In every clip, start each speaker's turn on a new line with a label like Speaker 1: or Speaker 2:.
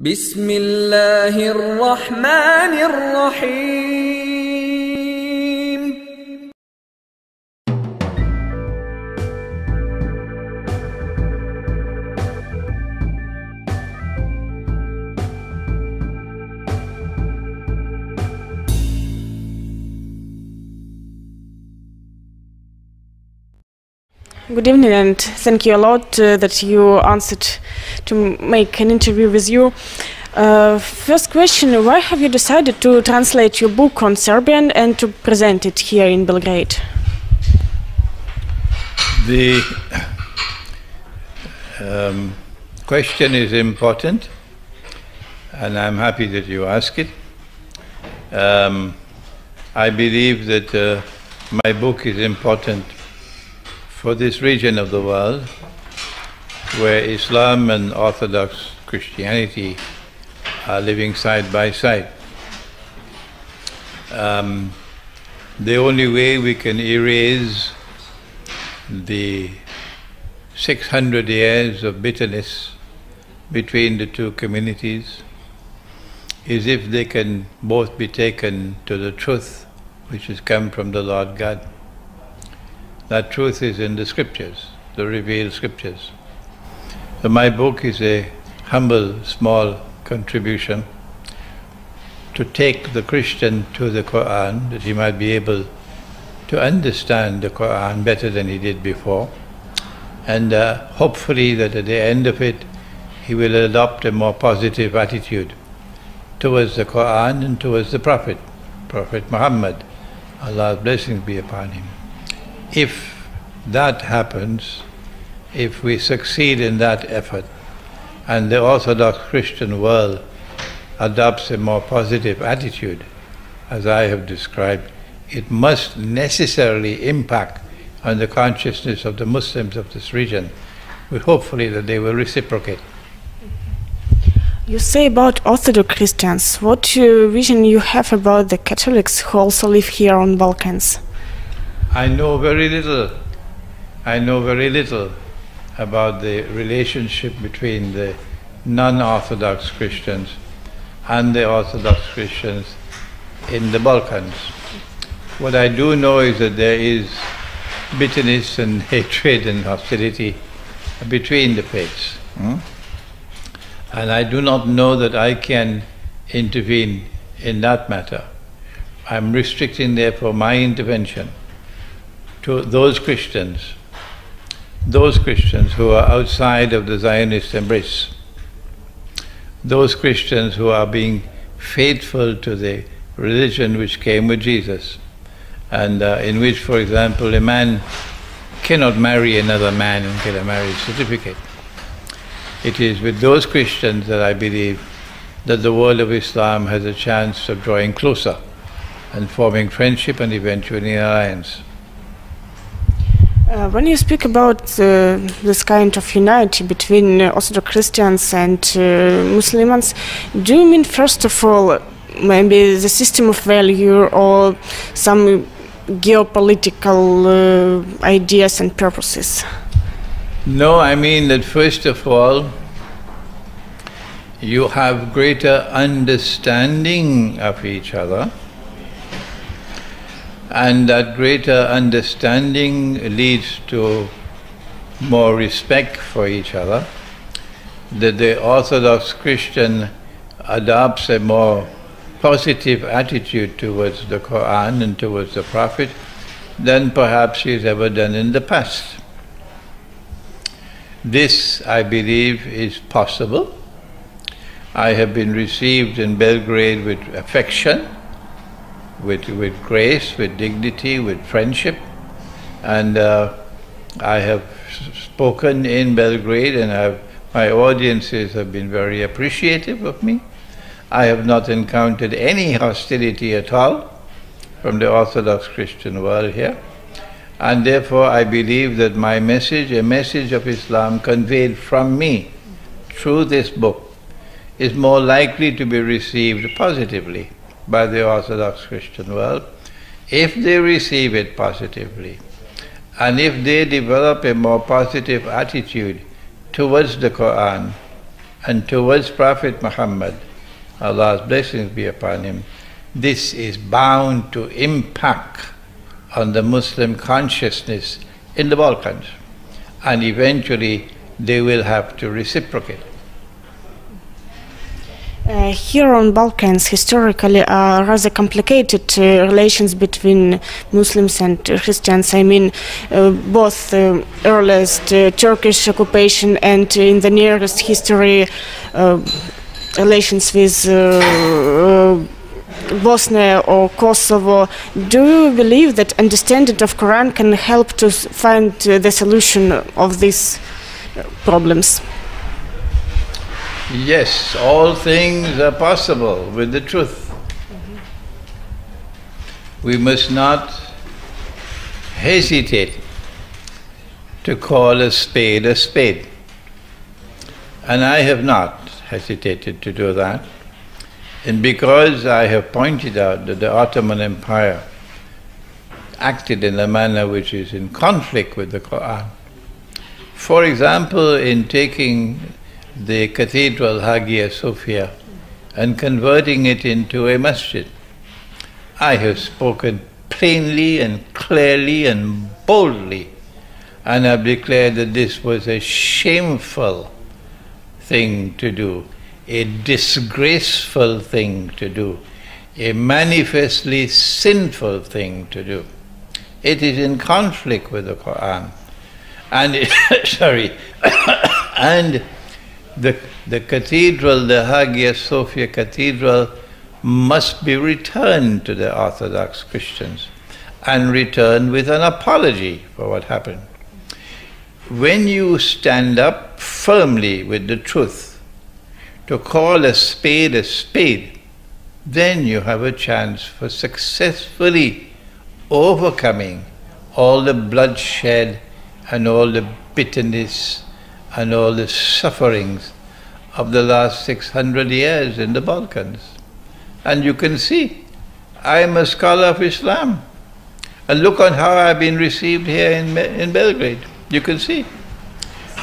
Speaker 1: بسم الله الرحمن الرحيم.
Speaker 2: Good evening, and thank you a lot that you answered to make an interview with you. First question, why have you decided to translate your book on Serbian and to present it here in Belgrade?
Speaker 3: The question is important, and I'm happy that you ask it. I believe that my book is important for this region of the world where Islam and Orthodox Christianity are living side by side. The only way we can erase the 600 years of bitterness between the two communities is if they can both be taken to the truth which has come from the Lord God. That truth is in the scriptures, the revealed scriptures. So my book is a humble, small contribution to take the Christian to the Quran, that he might be able to understand the Quran better than he did before, and hopefully that at the end of it he will adopt a more positive attitude towards the Quran and towards the Prophet Muhammad. Allah's blessings be upon him. If that happens, if we succeed in that effort, and the Orthodox Christian world adopts a more positive attitude, as I have described, it must necessarily impact on the consciousness of the Muslims of this region, but hopefully that they will reciprocate.
Speaker 2: You say about Orthodox Christians. What vision you have about the Catholics who also live here on Balkans?
Speaker 3: I know very little. I know very little about the relationship between the non-Orthodox Christians and the Orthodox Christians in the Balkans. What I do know is that there is bitterness and hatred and hostility between the faiths. And I do not know that I can intervene in that matter. I'm restricting therefore my intervention to those Christians who are outside of the Zionist embrace, those Christians who are being faithful to the religion which came with Jesus, and in which, for example, a man cannot marry another man and get a marriage certificate. It is with those Christians that I believe that the world of Islam has a chance of drawing closer and forming friendship and eventually an alliance.
Speaker 2: When you speak about this kind of unity between Orthodox Christians and Muslims, do you mean first of all maybe the system of value or some geopolitical ideas and purposes?
Speaker 3: No, I mean that first of all you have greater understanding of each other, and that greater understanding leads to more respect for each other, that the Orthodox Christian adopts a more positive attitude towards the Quran and towards the Prophet than perhaps he's ever done in the past. This, I believe, is possible. I have been received in Belgrade with affection, with grace, with dignity, with friendship, and I have spoken in Belgrade, and my audiences have been very appreciative of me. I have not encountered any hostility at all from the Orthodox Christian world here, and therefore I believe that my message, a message of Islam conveyed from me through this book, is more likely to be received positively by the Orthodox Christian world, if they receive it positively, and if they develop a more positive attitude towards the Quran and towards Prophet Muhammad, Allah's blessings be upon him, this is bound to impact on the Muslim consciousness in the Balkans, and eventually they will have to reciprocate.
Speaker 2: Here on Balkans, historically, are rather complicated relations between Muslims and Christians. I mean, both earliest Turkish occupation and in the nearest history, relations with Bosnia or Kosovo. Do you believe that understanding of Quran can help to find the solution of these problems?
Speaker 3: Yes, all things are possible with the truth. We must not hesitate to call a spade a spade. And I have not hesitated to do that. And because I have pointed out that the Ottoman Empire acted in a manner which is in conflict with the Quran. For example, in taking the cathedral Hagia Sophia and converting it into a masjid, I have spoken plainly and clearly and boldly, and have declared that this was a shameful thing to do, a disgraceful thing to do, a manifestly sinful thing to do. It is in conflict with the Quran. And and the cathedral, the Hagia Sophia Cathedral, must be returned to the Orthodox Christians, and returned with an apology for what happened. When you stand up firmly with the truth, to call a spade, then you have a chance for successfully overcoming all the bloodshed and all the bitterness and all the sufferings of the last 600 years in the Balkans. And you can see, I am a scholar of Islam. And look on how I've been received here in Belgrade. You can see.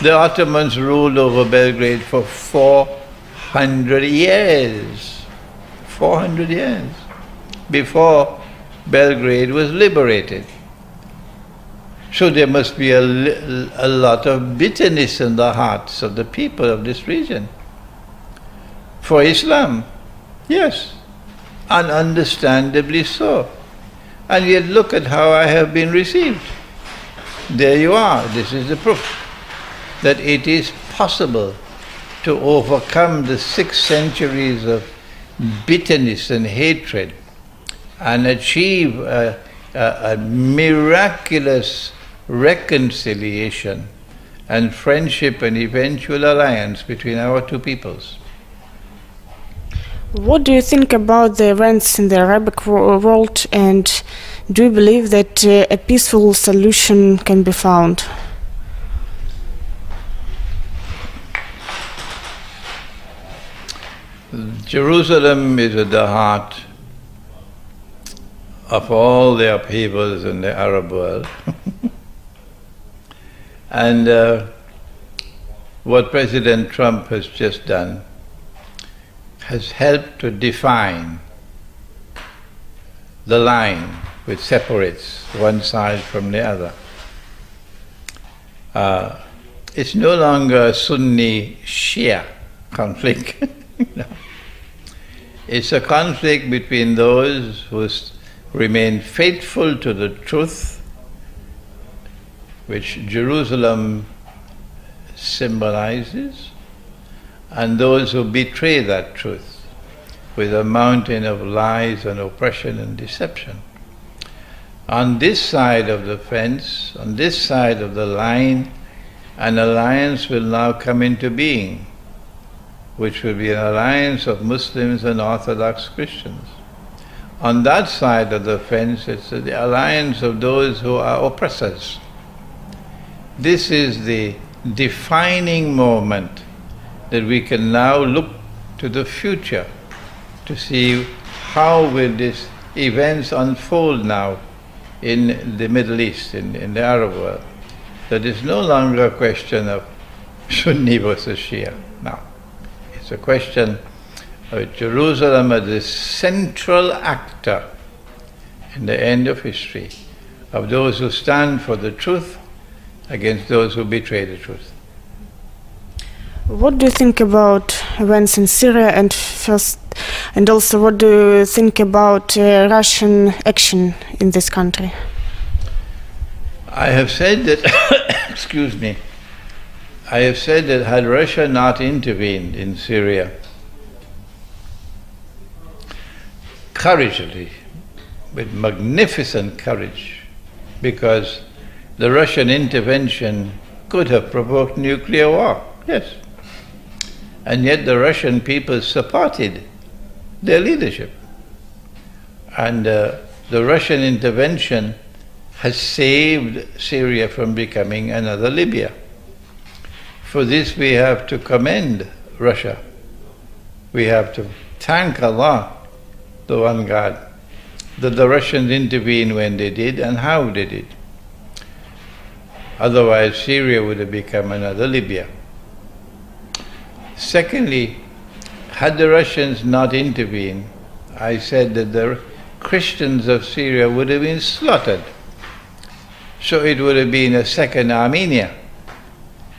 Speaker 3: The Ottomans ruled over Belgrade for 400 years. 400 years. Before Belgrade was liberated. So there must be a lot of bitterness in the hearts of the people of this region. For Islam, yes, and understandably so. And yet look at how I have been received. There you are, this is the proof that it is possible to overcome the 6 centuries of bitterness and hatred and achieve a miraculous reconciliation and friendship and eventual alliance between our two peoples.
Speaker 2: What do you think about the events in the Arabic world, and do you believe that a peaceful solution can be found?
Speaker 3: Jerusalem is at the heart of all the upheavals in the Arab world. And what President Trump has just done has helped to define the line which separates one side from the other. It's no longer a Sunni-Shia conflict. No. It's a conflict between those who remain faithful to the truth, which Jerusalem symbolizes, and those who betray that truth with a mountain of lies and oppression and deception. On this side of the fence, on this side of the line, an alliance will now come into being, which will be an alliance of Muslims and Orthodox Christians. On that side of the fence, it's the alliance of those who are oppressors. This is the defining moment that we can now look to the future to see how will these events unfold now in the Middle East, in the Arab world. That is no longer a question of Sunni versus Shia now. It's a question of Jerusalem as the central actor in the end of history, of those who stand for the truth against those who betray the truth.
Speaker 2: What do you think about events in Syria, and also what do you think about Russian action in this country?
Speaker 3: I have said that, excuse me, I have said that had Russia not intervened in Syria courageously, with magnificent courage, because the Russian intervention could have provoked nuclear war, yes. And yet the Russian people supported their leadership. And the Russian intervention has saved Syria from becoming another Libya. For this we have to commend Russia. We have to thank Allah, the one God, that the Russians intervened when they did and how they did. Otherwise Syria would have become another Libya. Secondly, had the Russians not intervened, I said that the Christians of Syria would have been slaughtered. So it would have been a second Armenia.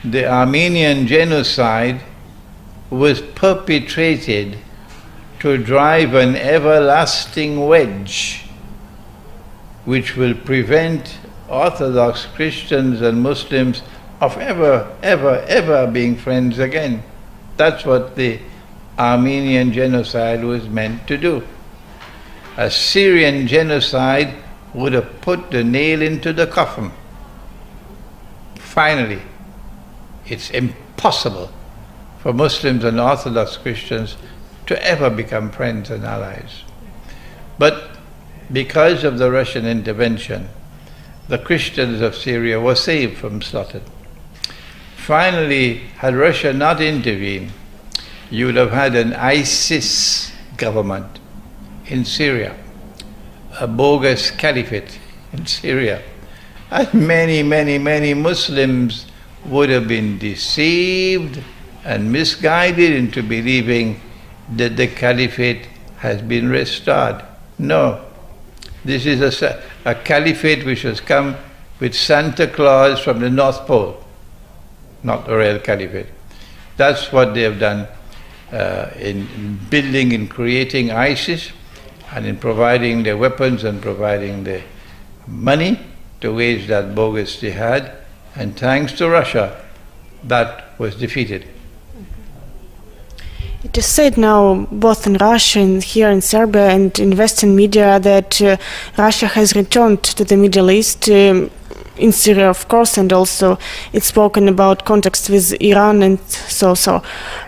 Speaker 3: The Armenian genocide was perpetrated to drive an everlasting wedge which will prevent Orthodox Christians and Muslims of ever being friends again. That's what the Armenian genocide was meant to do. A Syrian genocide would have put the nail into the coffin. Finally, it's impossible for Muslims and Orthodox Christians to ever become friends and allies. But because of the Russian intervention, the Christians of Syria were saved from slaughter. Finally, had Russia not intervened, you would have had an ISIS government in Syria, a bogus caliphate in Syria. And many Muslims would have been deceived and misguided into believing that the caliphate has been restored. No. This is a caliphate which has come with Santa Claus from the North Pole, not a real caliphate. That's what they have done in building and creating ISIS, and in providing the weapons and providing the money to wage that bogus jihad. And thanks to Russia, that was defeated.
Speaker 2: It is said now, both in Russia and here in Serbia and in Western media, that Russia has returned to the Middle East, in Syria, of course, and also it's spoken about contacts with Iran and so.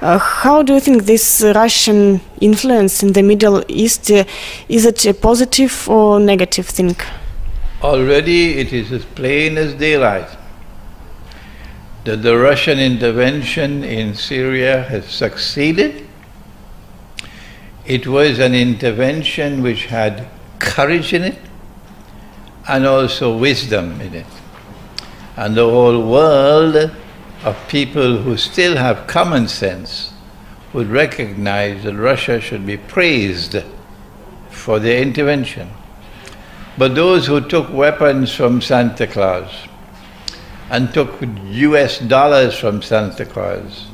Speaker 2: How do you think this Russian influence in the Middle East, is it a positive or negative thing?
Speaker 3: Already it is as plain as daylight that the Russian intervention in Syria has succeeded. It was an intervention which had courage in it and also wisdom in it. And the whole world of people who still have common sense would recognize that Russia should be praised for their intervention. But those who took weapons from Santa Claus and took US dollars from Santa Claus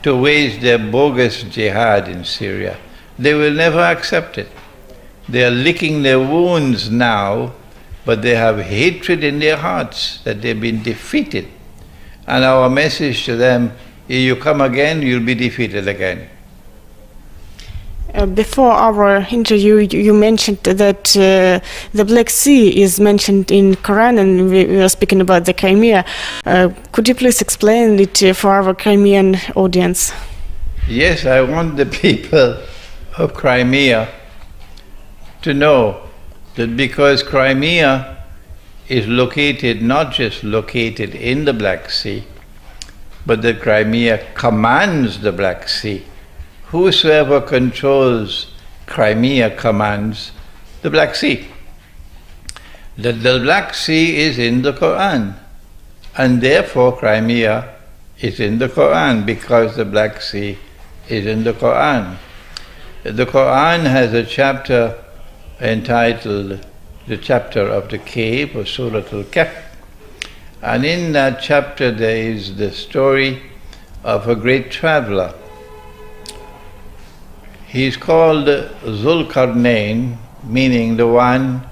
Speaker 3: to wage their bogus jihad in Syria, they will never accept it. They are licking their wounds now, but they have hatred in their hearts that they've been defeated. And our message to them, if you come again, you'll be defeated again.
Speaker 2: Before our interview, you mentioned that the Black Sea is mentioned in Quran, and we were speaking about the Crimea. Could you please explain it for our Crimean audience?
Speaker 3: Yes, I want the people of Crimea to know that because Crimea is located, not just located in the Black Sea, but that Crimea commands the Black Sea. Whosoever controls Crimea commands the Black Sea. That the Black Sea is in the Quran, and therefore Crimea is in the Quran, because the Black Sea is in the Quran. The Quran has a chapter entitled the chapter of the cave, or Surah Al-Kahf. And in that chapter there is the story of a great traveler. He is called Zulkarnain, meaning the one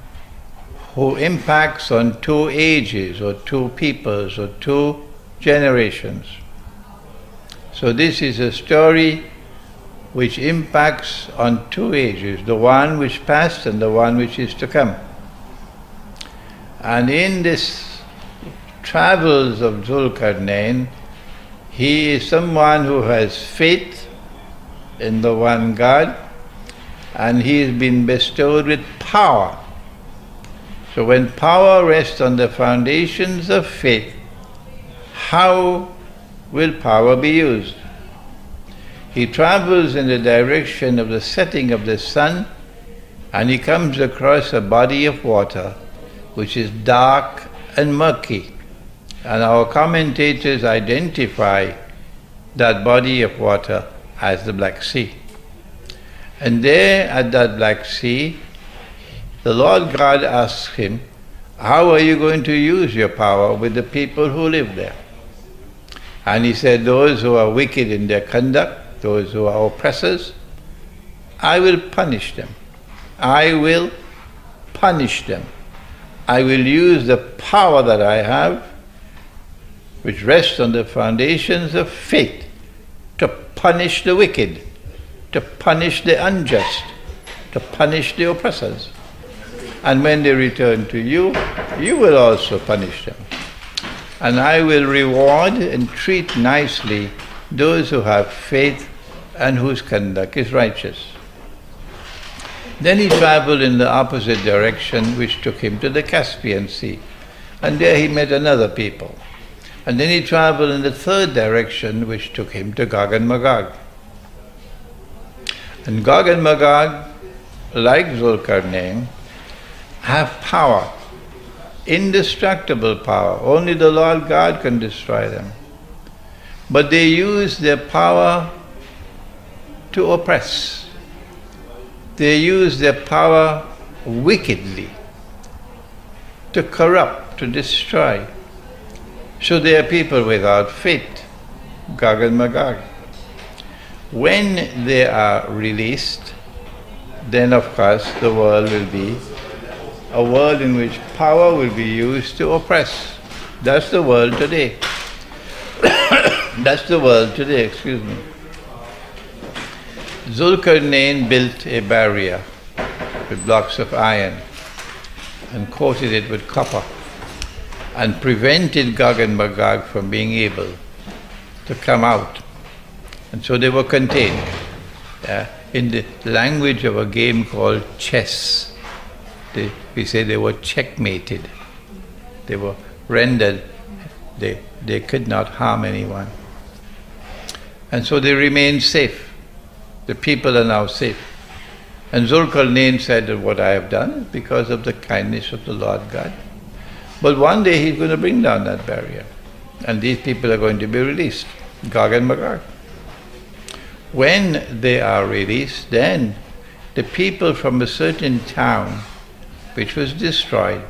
Speaker 3: who impacts on two ages, or two peoples, or two generations. So this is a story which impacts on two ages, the one which passed and the one which is to come. And in this travels of Zulkarnain, he is someone who has faith in the one God, and he has been bestowed with power. So when power rests on the foundations of faith, how will power be used? He travels in the direction of the setting of the sun, and he comes across a body of water which is dark and murky. And our commentators identify that body of water as the Black Sea. And there at that Black Sea, the Lord God asks him, how are you going to use your power with the people who live there? And he said, those who are wicked in their conduct, those who are oppressors, I will punish them. I will punish them. I will use the power that I have, which rests on the foundations of faith, to punish the wicked, to punish the unjust, to punish the oppressors. And when they return to you, you will also punish them. And I will reward and treat nicely those who have faith and whose conduct is righteous. Then he traveled in the opposite direction, which took him to the Caspian Sea. And there he met another people. And then he traveled in the third direction, which took him to Gog and Magog. And Gog and Magog, like Zulkarnain, have power, indestructible power. Only the Lord God can destroy them. But they use their power to oppress. They use their power wickedly, to corrupt, to destroy. So they are people without faith, Gog and Magog. When they are released, then of course the world will be a world in which power will be used to oppress. That's the world today. That's the world today, excuse me. Zulkarnain built a barrier with blocks of iron and coated it with copper and prevented Gog and Magog from being able to come out. And so they were contained. In the language of a game called chess, we say they were checkmated. They were rendered, they could not harm anyone. And so they remained safe. The people are now safe. And Zulkarnain said that what I have done is because of the kindness of the Lord God. But one day he's going to bring down that barrier. And these people are going to be released, Gog and Magog. When they are released, then the people from a certain town which was destroyed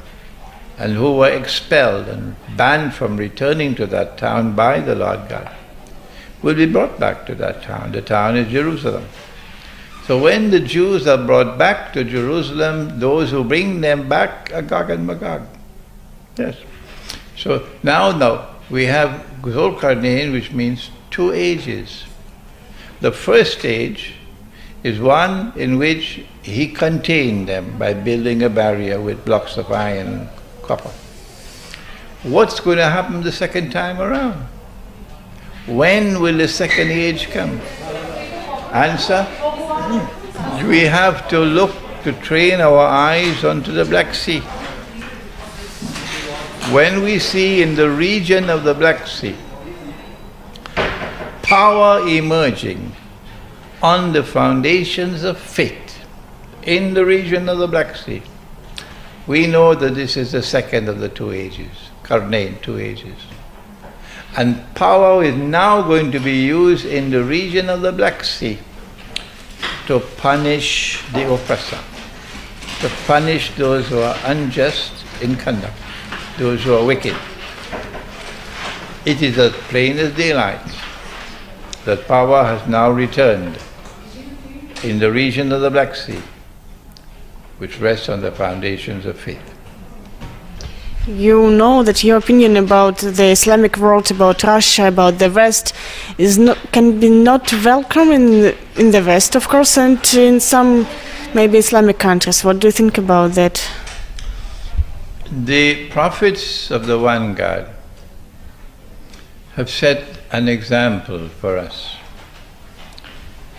Speaker 3: and who were expelled and banned from returning to that town by the Lord God will be brought back to that town. The town is Jerusalem. So when the Jews are brought back to Jerusalem, those who bring them back are Gog and Magog. Yes. So now we have Zulkarnain, which means two ages. The first age is one in which he contained them by building a barrier with blocks of iron and copper. What's going to happen the second time around? When will the second age come? Answer? We have to look to train our eyes onto the Black Sea. When we see in the region of the Black Sea power emerging on the foundations of faith in the region of the Black Sea, we know that this is the second of the two ages, Karnain, two ages. And power is now going to be used in the region of the Black Sea to punish the oppressor, to punish those who are unjust in conduct, those who are wicked. It is as plain as daylight that power has now returned in the region of the Black Sea, which rests on the foundations of faith.
Speaker 2: You know that your opinion about the Islamic world, about Russia, about the West, can be not welcome in the West, of course, and in some maybe Islamic countries. What do you think about that?
Speaker 3: The prophets of the One God have set an example for us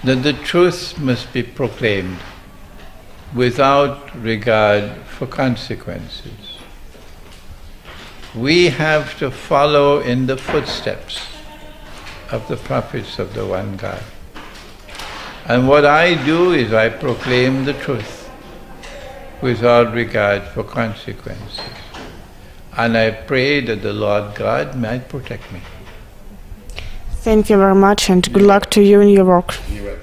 Speaker 3: that the truth must be proclaimed without regard for consequences. We have to follow in the footsteps of the prophets of the One God. And what I do is I proclaim the truth without regard for consequences. And I pray that the Lord God might protect me.
Speaker 2: Thank you very much, and good luck to you in your work.
Speaker 3: You're welcome.